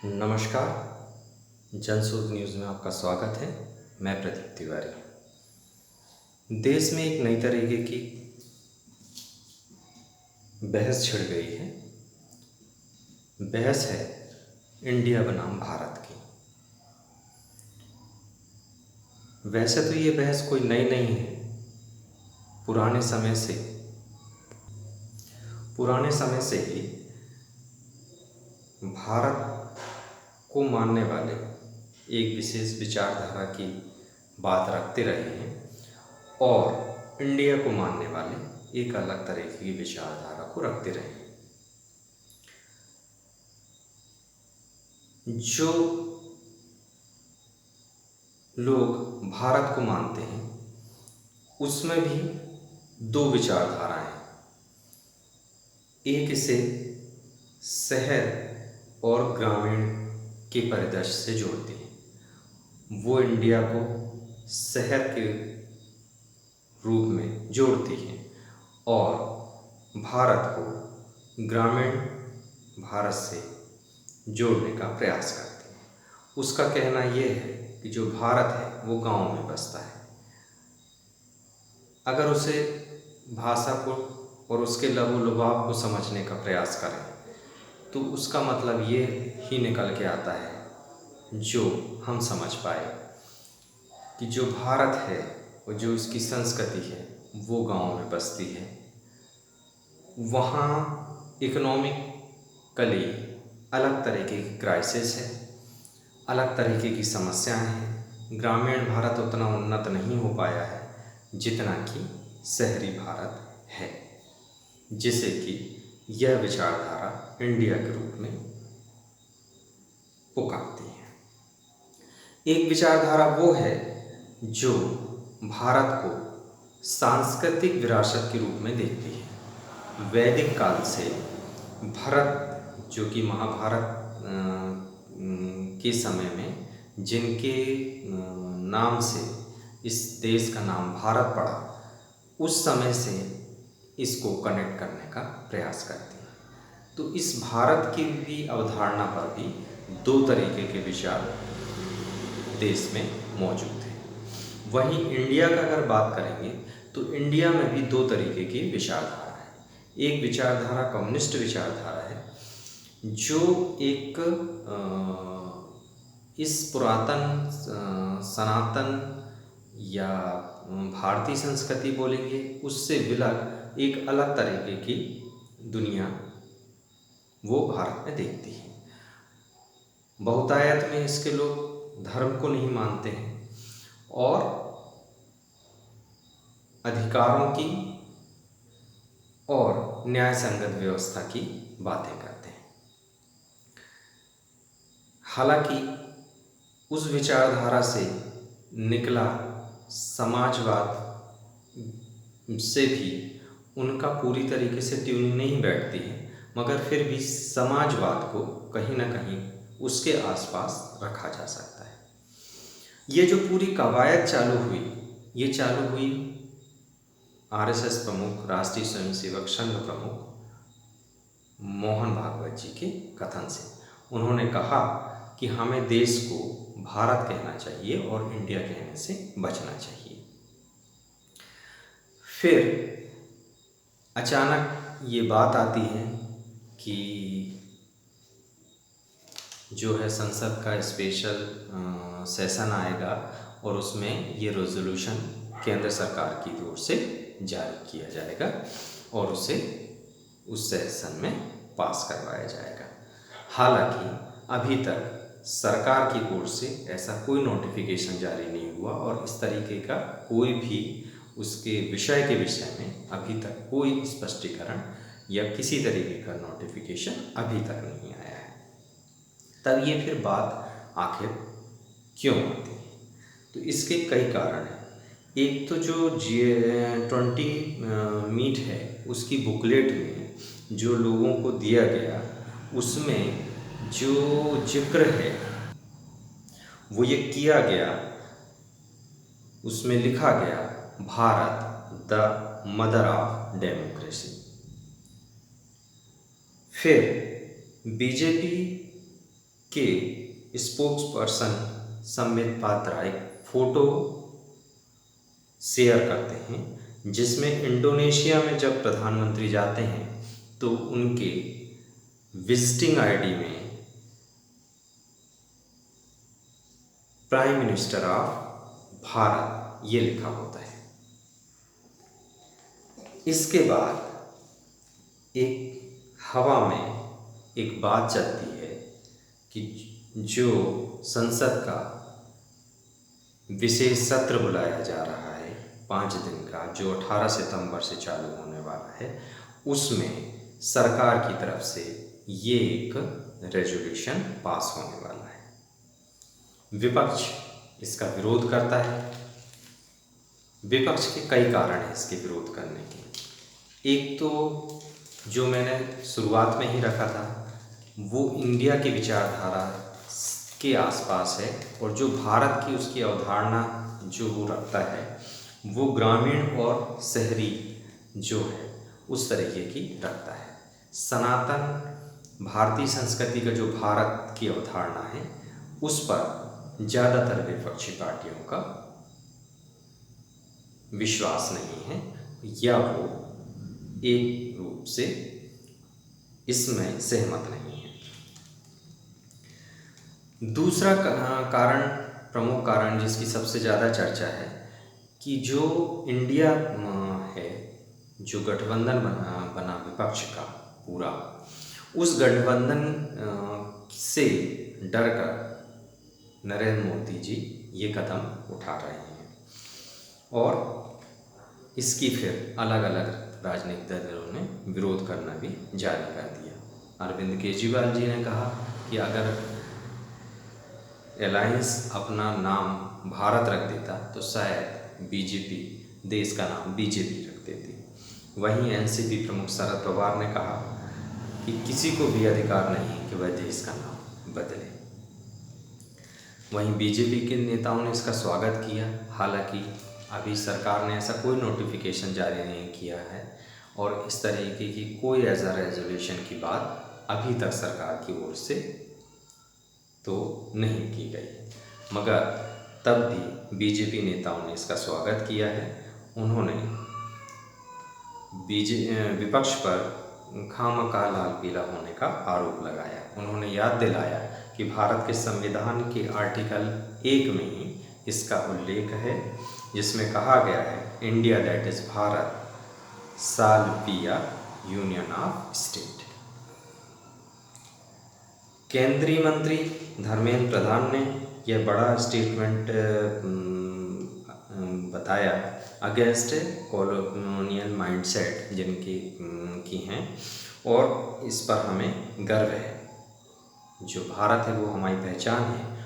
नमस्कार। जनशोध न्यूज़ में आपका स्वागत है। मैं प्रदीप तिवारी। देश में एक नई तरीके की बहस छिड़ गई है। बहस है इंडिया बनाम भारत की। वैसे तो ये बहस कोई नई नहीं है। पुराने समय से पुराने समय से ही भारत को मानने वाले एक विशेष विचारधारा की बात रखते रहे हैं और इंडिया को मानने वाले एक अलग तरह की विचारधारा को रखते रहे हैं। जो लोग भारत को मानते हैं उसमें भी दो विचारधाराएं हैं। एक इसे शहर और ग्रामीण के परिदृश्य से जोड़ती है। वो इंडिया को शहर के रूप में जोड़ती है और भारत को ग्रामीण भारत से जोड़ने का प्रयास करती है। उसका कहना यह है कि जो भारत है वो गांव में बसता है। अगर उसे भाषा को और उसके लघु लुभाव को समझने का प्रयास करें तो उसका मतलब ये ही निकल के आता है जो हम समझ पाए कि जो भारत है और जो उसकी संस्कृति है वो गांव में बसती है। वहाँ इकोनॉमिकली अलग तरीके की क्राइसिस है, अलग तरीके की समस्याएं हैं। ग्रामीण भारत उतना उन्नत नहीं हो पाया है जितना कि शहरी भारत है, जिसे कि यह विचारधारा इंडिया के रूप में पुकारती है। एक विचारधारा वो है जो भारत को सांस्कृतिक विरासत के रूप में देखती है। वैदिक काल से भरत जो कि महाभारत के समय में जिनके नाम से इस देश का नाम भारत पड़ा, उस समय से इसको कनेक्ट करने का प्रयास करती है। तो इस भारत की भी अवधारणा पर भी दो तरीके के विचार देश में मौजूद हैं। वहीं इंडिया का अगर बात करेंगे तो इंडिया में भी दो तरीके की विचारधारा है। एक विचारधारा कम्युनिस्ट विचारधारा है जो एक इस पुरातन सनातन या भारतीय संस्कृति बोलेंगे उससे विलग एक अलग तरीके की दुनिया वो भारत में देखती है। बहुतायत में इसके लोग धर्म को नहीं मानते हैं और अधिकारों की और न्याय संगत व्यवस्था की बातें करते हैं। हालांकि उस विचारधारा से निकला समाजवाद से भी उनका पूरी तरीके से ट्यूनिंग नहीं बैठती है, मगर फिर भी समाजवाद को कहीं ना कहीं उसके आसपास रखा जा सकता है। ये जो पूरी कवायद चालू हुई, ये चालू हुई आरएसएस प्रमुख, राष्ट्रीय स्वयंसेवक संघ प्रमुख मोहन भागवत जी के कथन से। उन्होंने कहा कि हमें देश को भारत कहना चाहिए और इंडिया कहने से बचना चाहिए। फिर अचानक ये बात आती है कि जो है संसद का स्पेशल सेशन आएगा और उसमें ये रेजोल्यूशन केंद्र सरकार की ओर से जारी किया जाएगा और उसे उस सेशन में पास करवाया जाएगा। हालांकि अभी तक सरकार की ओर से ऐसा कोई नोटिफिकेशन जारी नहीं हुआ और इस तरीके का कोई भी उसके विषय के विषय में अभी तक कोई स्पष्टीकरण या किसी तरीके का नोटिफिकेशन अभी तक नहीं आया है। तब ये फिर बात आखिर क्यों आती है? तो इसके कई कारण हैं। एक तो जो G20 मीट है उसकी बुकलेट में जो लोगों को दिया गया उसमें जो जिक्र है वो ये किया गया, उसमें लिखा गया Bharat the mother of democracy. फिर बीजेपी के स्पोक्स पर्सन संबित पात्रा एक फ़ोटो शेयर करते हैं जिसमें इंडोनेशिया में जब प्रधानमंत्री जाते हैं तो उनके विजिटिंग आईडी में प्राइम मिनिस्टर ऑफ भारत ये लिखा होता है। इसके बाद एक हवा में एक बात चलती है कि जो संसद का विशेष सत्र बुलाया जा रहा है 5 दिन का, जो 18 सितंबर से चालू होने वाला है, उसमें सरकार की तरफ से ये एक रेजोल्यूशन पास होने वाला है। विपक्ष इसका विरोध करता है। विपक्ष के कई कारण हैं इसके विरोध करने के। एक तो जो मैंने शुरुआत में ही रखा था वो इंडिया की विचारधारा के आसपास है, और जो भारत की उसकी अवधारणा जो वो रखता है वो ग्रामीण और शहरी जो है उस तरीके की रखता है। सनातन भारतीय संस्कृति का जो भारत की अवधारणा है उस पर ज़्यादातर विपक्षी पार्टियों का विश्वास नहीं है, या वो एक रूप से इसमें सहमत नहीं है। दूसरा कारण, प्रमुख कारण जिसकी सबसे ज़्यादा चर्चा है कि जो इंडिया है, जो गठबंधन बना विपक्ष का पूरा, उस गठबंधन से डर कर नरेंद्र मोदी जी ये कदम उठा रहे हैं, और इसकी फिर अलग अलग राजनीतिक दलों ने विरोध करना भी जारी कर दिया। अरविंद केजरीवाल जी ने कहा कि अगर अलायंस अपना नाम भारत रख देता तो शायद बीजेपी देश का नाम बीजेपी रख देती। वहीं एनसीपी प्रमुख शरद पवार ने कहा कि किसी को भी अधिकार नहीं कि वह देश का नाम बदले। वहीं बीजेपी के नेताओं ने इसका स्वागत किया। हालांकि अभी सरकार ने ऐसा कोई नोटिफिकेशन जारी नहीं किया है और इस तरीके की कोई ऐसा रेजोल्यूशन की बात अभी तक सरकार की ओर से तो नहीं की गई, मगर तब भी बीजेपी नेताओं ने इसका स्वागत किया है। उन्होंने विपक्ष पर खामखा लाल पीला होने का आरोप लगाया। उन्होंने याद दिलाया कि भारत के संविधान के आर्टिकल 1 में ही इसका उल्लेख है, जिसमें कहा गया है India that is Bharat shall be a union of state. केंद्रीय मंत्री धर्मेंद्र प्रधान ने यह बड़ा स्टेटमेंट बताया अगेंस्ट कॉलोनियल माइंडसेट जिनकी की हैं, और इस पर हमें गर्व है। जो भारत है वो हमारी पहचान है,